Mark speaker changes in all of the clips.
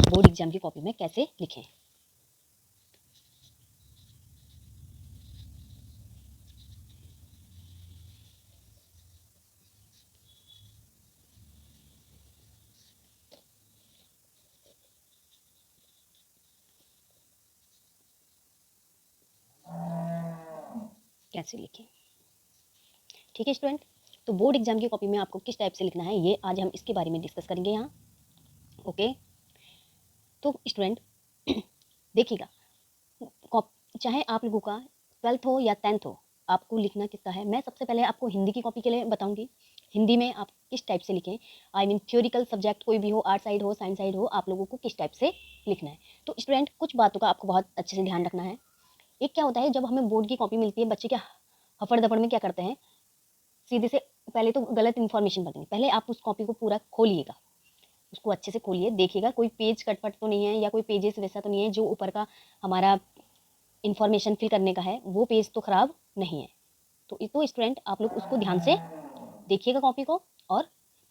Speaker 1: Board exam की copy में कैसे लिखें। कैसे लिखें, ठीक है स्टूडेंट। तो बोर्ड एग्जाम की कॉपी में आपको किस टाइप से लिखना है, ये आज हम इसके बारे में डिस्कस करेंगे यहाँ। ओके, तो स्टूडेंट देखिएगा, चाहे आप लोगों का 12th हो या 10th हो, आपको लिखना किसका है। मैं सबसे पहले आपको हिंदी की कॉपी के लिए बताऊंगी, हिंदी में आप किस टाइप से लिखें। आई मीन थ्योरिकल सब्जेक्ट कोई भी हो, आर्ट साइड हो, साइंस साइड हो, आप लोगों को किस टाइप से लिखना है। तो स्टूडेंट कुछ बातों का आपको बहुत अच्छे से ध्यान रखना है। एक क्या होता है, जब हमें बोर्ड की कॉपी मिलती है, बच्चे क्या हफड़ दफड़ में क्या करते हैं, सीधे से पहले तो गलत इन्फॉर्मेशन भर देंगे। पहले आप उस कॉपी को पूरा खोलिएगा, उसको अच्छे से खोलिए, देखिएगा कोई पेज कटपट तो नहीं है या कोई पेजेस वैसा तो नहीं है जो ऊपर का हमारा इन्फॉर्मेशन फिल करने का है वो पेज तो ख़राब नहीं है। तो स्टूडेंट आप लोग उसको ध्यान से देखिएगा कॉपी को, और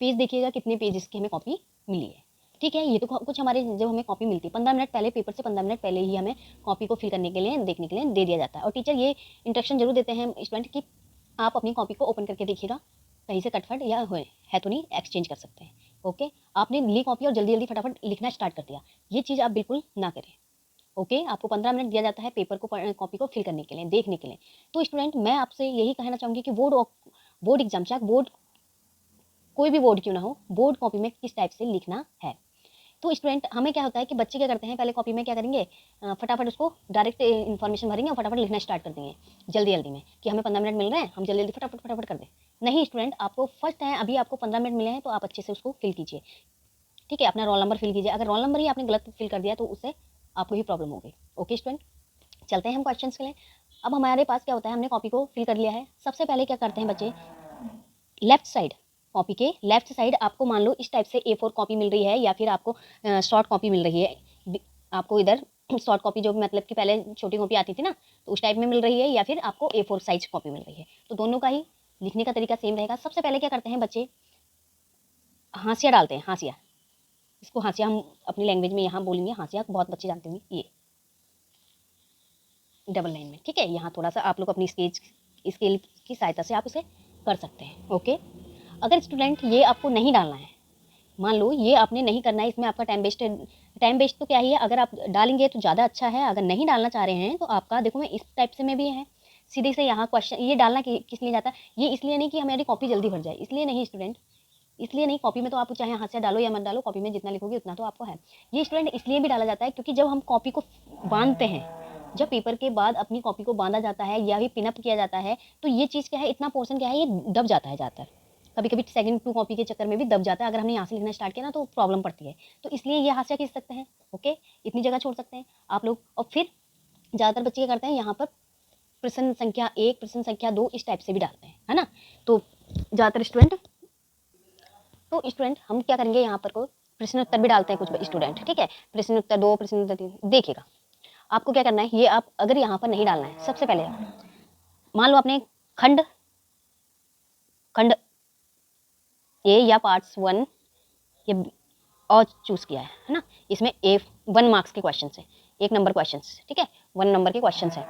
Speaker 1: पेज देखिएगा कितने पेजेस की हमें कॉपी मिली है। ठीक है, ये तो कुछ हमारे जब हमें कॉपी मिलती है 15 मिनट पहले, पेपर से 15 मिनट पहले ही हमें कॉपी को फिल करने के लिए, देखने के लिए दे दिया जाता है। और टीचर ये इंस्ट्रक्शन जरूर देते हैं स्टूडेंट कि आप अपनी कॉपी को ओपन करके देखिएगा, कहीं से कटफट या है तो नहीं, एक्सचेंज कर सकते हैं। ओके, आपने ली कॉपी और जल्दी जल्दी फटाफट लिखना स्टार्ट कर दिया, ये चीज़ आप बिल्कुल ना करें। ओके, आपको 15 मिनट दिया जाता है पेपर को कॉपी को फिल करने के लिए, देखने के लिए। तो स्टूडेंट मैं आपसे यही कहना चाहूँगी कि बोर्ड एग्जाम, चाहे बोर्ड कोई भी बोर्ड क्यों ना हो, बोर्ड कॉपी में किस टाइप से लिखना है। तो स्टूडेंट हमें क्या होता है कि बच्चे क्या करते हैं, पहले कॉपी में क्या करेंगे, फटाफट उसको डायरेक्ट इन्फॉर्मेशन भरेंगे और फटाफट लिखना स्टार्ट कर देंगे जल्दी जल्दी में, कि हमें 15 मिनट मिल रहे हैं, हम जल्दी जल्दी फटाफट फटाफट कर दें। नहीं स्टूडेंट, आपको फर्स्ट है, अभी आपको 15 मिनट मिले हैं, तो आप अच्छे से उसको फिल कीजिए। ठीक है, अपना रोल नंबर फिल कीजिए। अगर रोल नंबर ही आपने गलत फिल कर दिया तो उससे आपको ही प्रॉब्लम हो गई। ओके स्टूडेंट, चलते हैं हम क्वेश्चन के लिए। अब हमारे पास क्या होता है, हमने कॉपी को फिल कर लिया है। सबसे पहले क्या करते हैं बच्चे, लेफ्ट साइड, कॉपी के लेफ्ट साइड आपको मान लो इस टाइप से A4 कॉपी मिल रही है, या फिर आपको शॉर्ट कॉपी मिल रही है। आपको इधर शॉर्ट कॉपी जो मतलब कि पहले छोटी कॉपी आती थी ना, तो उस टाइप में मिल रही है, या फिर आपको A4 साइज कॉपी मिल रही है। तो दोनों का ही लिखने का तरीका सेम रहेगा। सबसे पहले क्या करते हैं बच्चे, हाशिया डालते हैं। हाशिया, इसको हाशिया हम अपनी लैंग्वेज में यहाँ बोलेंगे, हाशिया बहुत बच्चे जानते होंगे, ये डबल लाइन में। ठीक है, यहाँ थोड़ा सा आप लोग अपनी स्केल की सहायता से आप उसे कर सकते हैं। ओके, अगर स्टूडेंट ये आपको नहीं डालना है, मान लो ये आपने नहीं करना है, इसमें आपका टाइम वेस्ट है। टाइम वेस्ट तो क्या ही है, अगर आप डालेंगे तो ज़्यादा अच्छा है। अगर नहीं डालना चाह रहे हैं तो आपका देखो, मैं इस टाइप से में भी है, सीधे से यहाँ क्वेश्चन ये डालना किस लिए जाता है, ये इसलिए नहीं कि हमारी कॉपी जल्दी भर जाए, इसलिए नहीं स्टूडेंट, इसलिए नहीं। कॉपी में तो आप चाहे हाथ से डालो या मत डालो, कॉपी में जितना लिखोगे उतना तो आपको है। ये स्टूडेंट इसलिए भी डाला जाता है क्योंकि जब हम कॉपी को बांधते हैं, जब पेपर के बाद अपनी कॉपी को बांधा जाता है या भी पिनअप किया जाता है, तो ये चीज़ क्या है, इतना पोर्शन क्या है, ये दब जाता है ज़्यादातर। कभी कभी सेकंड टू कॉपी के चक्कर में भी दब जाता है। अगर हमने यहाँ से लिखना स्टार्ट किया ना तो प्रॉब्लम पड़ती है, तो इसलिए ये हाथ से खींच सकते हैं। ओके, इतनी जगह छोड़ सकते हैं आप लोग। और फिर ज़्यादातर बच्चे क्या करते हैं, यहाँ पर प्रश्न संख्या 1, प्रश्न संख्या 2 इस टाइप से भी डालते हैं, है ना। तो ज़्यादातर स्टूडेंट, तो स्टूडेंट हम क्या करेंगे, यहाँ पर को प्रश्न उत्तर भी डालते हैं कुछ स्टूडेंट। ठीक है, प्रश्न उत्तर 2, प्रश्न उत्तर 3, देखिएगा आपको क्या करना है। ये आप अगर यहाँ पर नहीं डालना है, सबसे पहले मान लो आपने खंड खंड ए या पार्ट्स 1 ये और चूज किया है ना। इसमें 1 मार्क्स के क्वेश्चन है, 1 नंबर क्वेश्चन। ठीक है, 1 नंबर के क्वेश्चन है,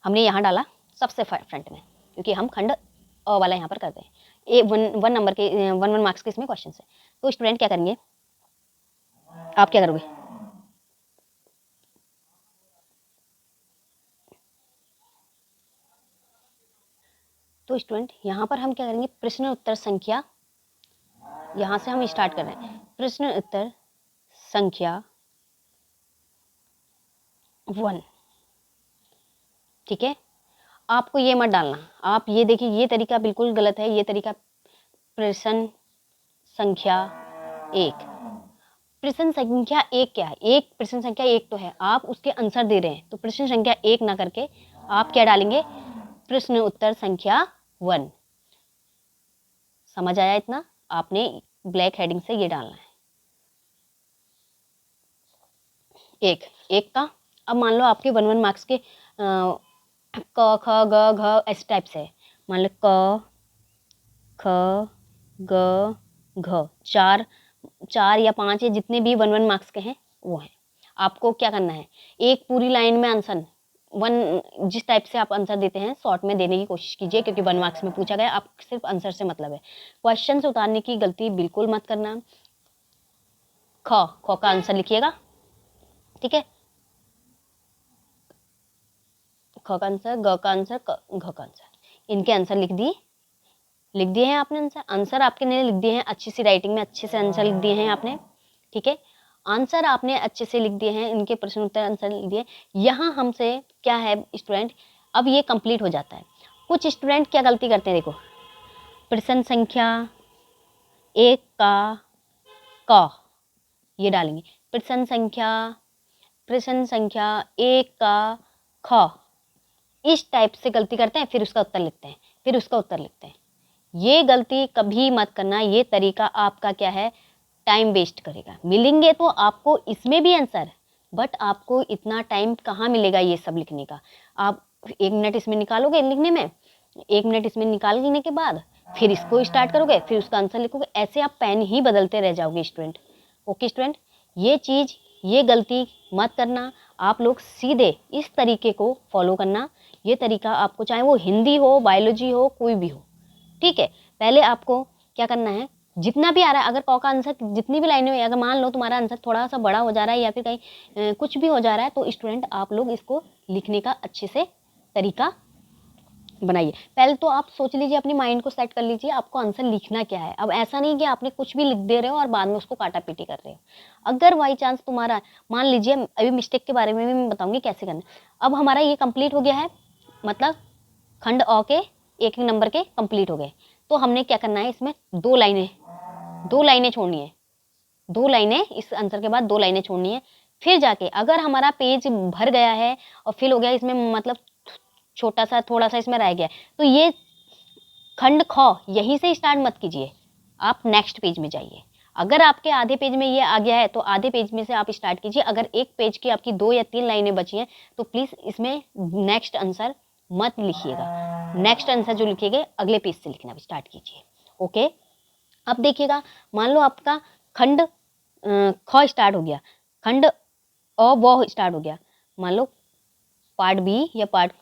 Speaker 1: हमने यहाँ डाला सबसे फ्रंट में, क्योंकि हम खंड अ वाला यहाँ पर करते हैं। 1 नंबर के 1 मार्क्स के इसमें क्वेश्चन है। तो स्टूडेंट क्या करेंगे, आप क्या करोगे, तो स्टूडेंट यहाँ पर हम क्या करेंगे, प्रश्न उत्तर संख्या, यहाँ से हम स्टार्ट कर रहे हैं, प्रश्न उत्तर संख्या 1। ठीक है, आपको ये मत डालना, आप ये देखिए, ये तरीका बिल्कुल गलत है। ये तरीका प्रश्न संख्या 1, प्रश्न संख्या 1 क्या है, एक प्रश्न संख्या 1 तो है, आप उसके आंसर दे रहे हैं, तो प्रश्न संख्या 1 ना करके आप क्या डालेंगे, प्रश्न उत्तर संख्या 1। समझ आया इतना, आपने ब्लैक हेडिंग से ये डालना है, एक का। अब मान लो आपके 1 मार्क्स के क ख ग घ इस टाइप से, मान लो क ख ग घ, 4 या 5 या जितने भी 1 1 मार्क्स के हैं वो हैं। आपको क्या करना है, एक पूरी लाइन में आंसर जिस टाइप से आप आंसर देते हैं शॉर्ट में देने की कोशिश कीजिए, क्योंकि 1 मार्क्स में पूछा गया, आप सिर्फ आंसर से मतलब है। क्वेश्चन से उतारने की गलती बिल्कुल मत करना। ख का आंसर लिखिएगा, ठीक है, ख का आंसर, ग का आंसर, घ का आंसर, इनके आंसर लिख दिए हैं आपने। आंसर आपके ने लिख दिए हैं, अच्छी सी राइटिंग में अच्छे से आंसर लिख दिए हैं आपने, ठीक है। आंसर आपने अच्छे से लिख दिए हैं, इनके प्रश्न उत्तर आंसर लिख दिए। यहाँ हमसे क्या है स्टूडेंट, अब ये कंप्लीट हो जाता है। कुछ स्टूडेंट क्या गलती करते हैं, देखो, प्रश्न संख्या 1 का क ये डालेंगे, प्रश्न संख्या 1 का ख, इस टाइप से गलती करते हैं, फिर उसका उत्तर लिखते हैं, ये गलती कभी मत करना। ये तरीका आपका क्या है, टाइम वेस्ट करेगा। मिलेंगे तो आपको इसमें भी आंसर, बट आपको इतना टाइम कहाँ मिलेगा ये सब लिखने का। आप 1 मिनट इसमें निकालोगे लिखने में, 1 मिनट इसमें निकालने के बाद फिर इसको स्टार्ट करोगे, फिर उसका आंसर लिखोगे, ऐसे आप पेन ही बदलते रह जाओगे स्टूडेंट। ओके स्टूडेंट, ये गलती मत करना। आप लोग सीधे इस तरीके को फॉलो करना। ये तरीका आपको, चाहे वो हिंदी हो, बायोलॉजी हो, कोई भी हो, ठीक है। पहले आपको क्या करना है, जितना भी आ रहा है, अगर क का आंसर जितनी भी लाइनें में, अगर मान लो तुम्हारा आंसर थोड़ा सा बड़ा हो जा रहा है या फिर कहीं कुछ भी हो जा रहा है, तो स्टूडेंट आप लोग इसको लिखने का अच्छे से तरीका बनाइए। पहले तो आप सोच लीजिए, अपनी माइंड को सेट कर लीजिए, आपको आंसर लिखना क्या है। अब ऐसा नहीं कि आपने कुछ भी लिख दे रहे हो और बाद में उसको काटा पीटी कर रहे हो। अगर बाई चांस तुम्हारा, मान लीजिए, अभी मिस्टेक के बारे में भी मैं बताऊंगी कैसे करना। अब हमारा ये कंप्लीट हो गया है, मतलब खंड अ के 1 नंबर के कंप्लीट हो गए। तो हमने क्या करना है, इसमें 2 लाइनें छोड़नी है, 2 लाइनें, इस आंसर के बाद 2 लाइनें छोड़नी है। फिर जाके अगर हमारा पेज भर गया है और फिल हो गया, इसमें मतलब छोटा सा थोड़ा सा इसमें रह गया, तो ये खंड ख यहीं से स्टार्ट मत कीजिए, आप नेक्स्ट पेज में जाइए। अगर आपके आधे पेज में ये आ गया है तो आधे पेज में से आप स्टार्ट कीजिए। अगर एक पेज की आपकी 2 या 3 लाइनें बची हैं तो प्लीज़ इसमें नेक्स्ट आंसर मत लिखिएगा। नेक्स्ट आंसर जो लिखिएगा अगले पेज से लिखना स्टार्ट कीजिए। ओके, अब देखिएगा, मान लो आपका खंड ख स्टार्ट हो गया, खंड अ व स्टार्ट हो गया, मान लो पार्ट बी या पार्ट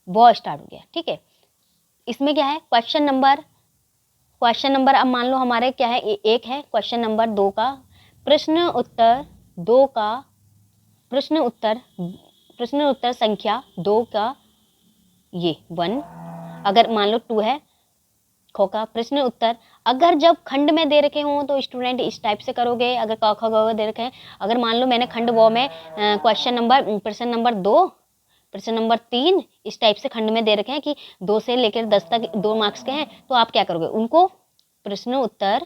Speaker 1: व स्टार्ट हो गया, ठीक है। इसमें क्या है, क्वेश्चन नंबर अब मान लो हमारे क्या है, एक है क्वेश्चन नंबर 2 का प्रश्न उत्तर 2 का प्रश्न उत्तर संख्या 2 का ये 1, अगर मान लो 2 है ख का प्रश्न उत्तर। अगर जब खंड में दे रखे हों तो स्टूडेंट इस टाइप से करोगे, अगर क ख ग दे रखे हैं। अगर मान लो मैंने खंड व में प्रश्न नंबर 2, प्रश्न नंबर 3 इस टाइप से खंड में दे रखे हैं कि 2 से लेकर 10 तक 2 मार्क्स के हैं, तो आप क्या करोगे, उनको प्रश्न उत्तर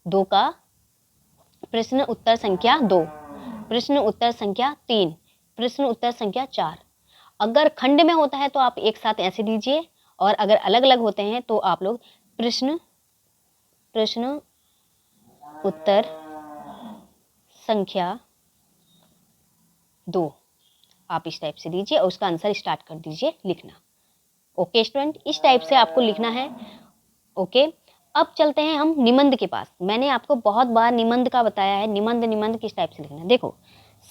Speaker 1: 2 का प्रश्न उत्तर संख्या 2, प्रश्न उत्तर संख्या 3, प्रश्न उत्तर संख्या 4। अगर खंड में होता है तो आप एक साथ ऐसे दीजिए, और अगर अलग अलग होते हैं तो आप लोग प्रश्न उत्तर संख्या 2 आप इस टाइप से दीजिए और उसका आंसर स्टार्ट कर दीजिए लिखना। ओके स्टूडेंट, इस टाइप से आपको लिखना है। ओके, अब चलते हैं हम निबंध के पास। मैंने आपको बहुत बार निबंध का बताया है, निबंध किस टाइप से लिखना है। देखो,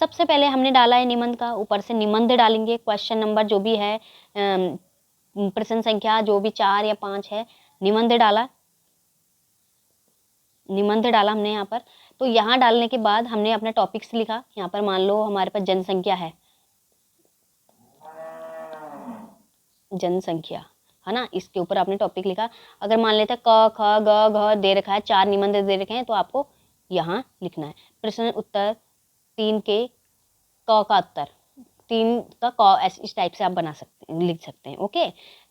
Speaker 1: सबसे पहले हमने डाला है निबंध का, ऊपर से निबंध डालेंगे, क्वेश्चन नंबर जो भी है, प्रश्न संख्या जो भी 4 या 5 है, निबंध डाला हमने यहाँ पर। तो यहाँ डालने के बाद हमने अपना टॉपिक्स लिखा। यहाँ पर मान लो हमारे पास जनसंख्या है ना, इसके ऊपर आपने टॉपिक लिखा। अगर मान लेते हैं क ख ग घ दे रखा है, 4 निबंध दे रखे हैं, तो आपको यहाँ लिखना है प्रश्न उत्तर 3 के क का उत्तर, 3 का क, इस टाइप से आप लिख सकते हैं। ओके,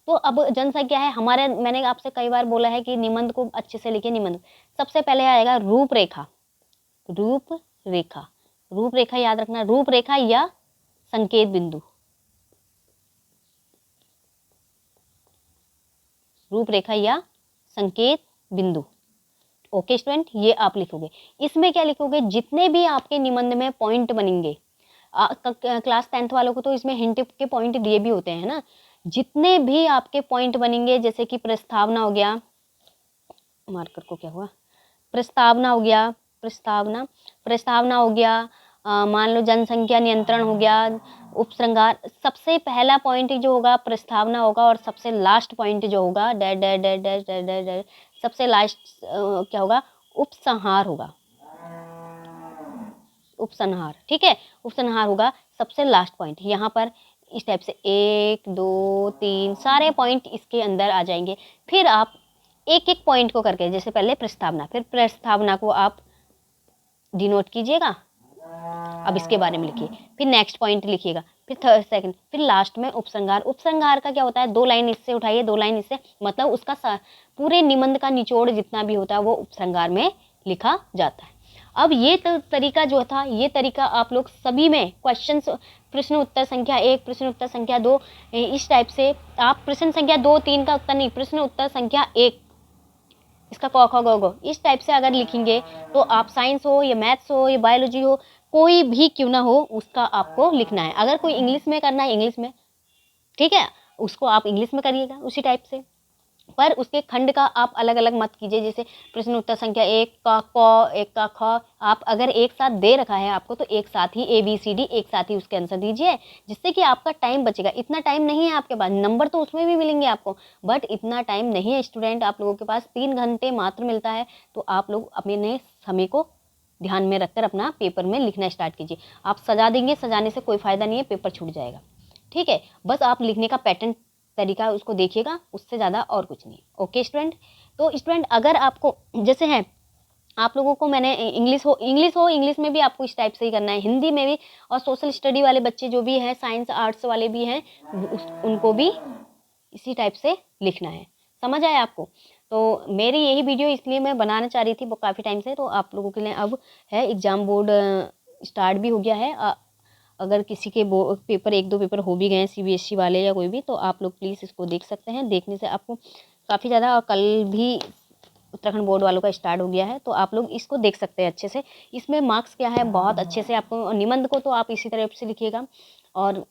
Speaker 1: तो अब जनसंख्या है हमारे, मैंने आपसे कई बार बोला है कि निबंध को अच्छे से लिखिए। निबंध सबसे पहले आएगा रूपरेखा याद रखना, रूपरेखा या संकेत बिंदु, रूपरेखा या संकेत बिंदु। ओके स्टूडेंट, ये आप लिखोगे। इसमें क्या लिखोगे, जितने भी आपके निबंध में पॉइंट बनेंगे, क्लास 10th वालों को तो इसमें हिंट के पॉइंट दिए भी होते हैं ना, जितने भी आपके पॉइंट बनेंगे, जैसे कि प्रस्तावना हो गया, मार्कर को क्या हुआ, प्रस्तावना हो गया, प्रस्तावना, प्रस्तावना हो गया, मान लो जनसंख्या नियंत्रण हो गया, उपसंहार। सबसे पहला पॉइंट जो होगा प्रस्तावना होगा और सबसे लास्ट पॉइंट जो होगा dash dash dash dash dash dash dash, सबसे लास्ट क्या होगा, उपसंहार होगा, उपसंहार। ठीक है, उपसंहार होगा सबसे लास्ट पॉइंट। यहाँ पर इस टाइप से 1 2 3 सारे पॉइंट इसके अंदर आ जाएंगे। फिर आप एक एक पॉइंट को करके, जैसे पहले प्रस्तावना, फिर प्रस्तावना को आप डिनोट कीजिएगा, अब इसके बारे में लिखिए, फिर नेक्स्ट पॉइंट लिखिएगा, फिर थर्ड सेकंड, फिर लास्ट में उपसंहार। उपसंहार का क्या होता है, 2 लाइन इससे उठाइए, 2 लाइन इससे, मतलब उसका पूरे निबंध का निचोड़ जितना भी होता है वो उपसंहार में लिखा जाता है। अब ये तरीका जो था, ये तरीका आप लोग सभी में क्वेश्चन, प्रश्न उत्तर संख्या 1, प्रश्न उत्तर संख्या 2, इस टाइप से आप प्रश्न संख्या 2 3 का उत्तर नहीं, प्रश्न उत्तर संख्या 1 इसका क ख ग घ इस टाइप से अगर लिखेंगे तो आप साइंस हो या मैथ्स हो या बायोलॉजी हो, कोई भी क्यों ना हो, उसका आपको लिखना है। अगर कोई इंग्लिश में करना है इंग्लिश में, ठीक है, उसको आप इंग्लिश में करिएगा उसी टाइप से, पर उसके खंड का आप अलग अलग मत कीजिए। जैसे प्रश्न उत्तर संख्या 1 का क, 1 का ख, आप अगर एक साथ दे रखा है आपको तो एक साथ ही ABCD एक साथ ही उसके आंसर दीजिए, जिससे कि आपका टाइम बचेगा। इतना टाइम नहीं है आपके पास, नंबर तो उसमें भी मिलेंगे आपको, बट इतना टाइम नहीं है स्टूडेंट, आप लोगों के पास 3 घंटे मात्र मिलता है। तो आप लोग अपने समय को ध्यान में रखकर अपना पेपर में लिखना स्टार्ट कीजिए। आप सजा देंगे, सजाने से कोई फ़ायदा नहीं है, पेपर छूट जाएगा। ठीक है, बस आप लिखने का पैटर्न तरीका उसको देखिएगा, उससे ज़्यादा और कुछ नहीं। ओके स्टूडेंट, तो स्टूडेंट अगर आपको जैसे है, आप लोगों को मैंने इंग्लिश में भी आपको इस टाइप से ही करना है, हिंदी में भी, और सोशल स्टडी वाले बच्चे जो भी हैं, साइंस आर्ट्स वाले भी हैं, उनको भी इसी टाइप से लिखना है। समझ आया आपको? तो मेरी यही वीडियो इसलिए मैं बनाना चाह रही थी वो काफ़ी टाइम से, तो आप लोगों के लिए अब है, एग्ज़ाम बोर्ड स्टार्ट भी हो गया है। अगर किसी के पेपर 1-2 पेपर हो भी गए हैं CBSE वाले या कोई भी, तो आप लोग प्लीज़ इसको देख सकते हैं। देखने से आपको काफ़ी ज़्यादा, और कल भी उत्तराखंड बोर्ड वालों का स्टार्ट हो गया है, तो आप लोग इसको देख सकते हैं अच्छे से। इसमें मार्क्स क्या है, बहुत अच्छे से आपको, निबंध को तो आप इसी तरह से लिखिएगा, और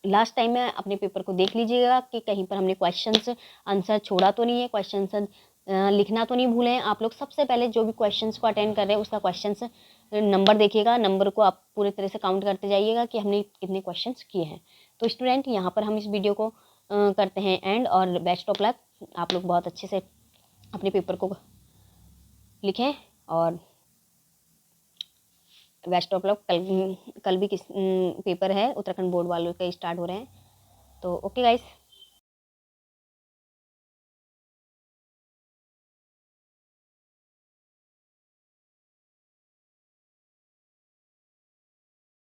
Speaker 1: लास्ट टाइम में अपने पेपर को देख लीजिएगा कि कहीं पर हमने क्वेश्चंस आंसर छोड़ा तो नहीं है, क्वेश्चंस लिखना तो नहीं भूले हैं आप लोग। सबसे पहले जो भी क्वेश्चंस को अटेंड कर रहे हैं उसका क्वेश्चंस नंबर देखिएगा, नंबर को आप पूरी तरह से काउंट करते जाइएगा कि हमने कितने क्वेश्चंस किए हैं। तो स्टूडेंट यहाँ पर हम इस वीडियो को करते हैं एंड, और बेस्ट ऑफ लक। आप लोग बहुत अच्छे से अपने पेपर को लिखें, और बेस्ट ऑफ लक। कल भी किस पेपर है उत्तराखंड बोर्ड वालों के स्टार्ट हो रहे हैं। तो ओके गाइस।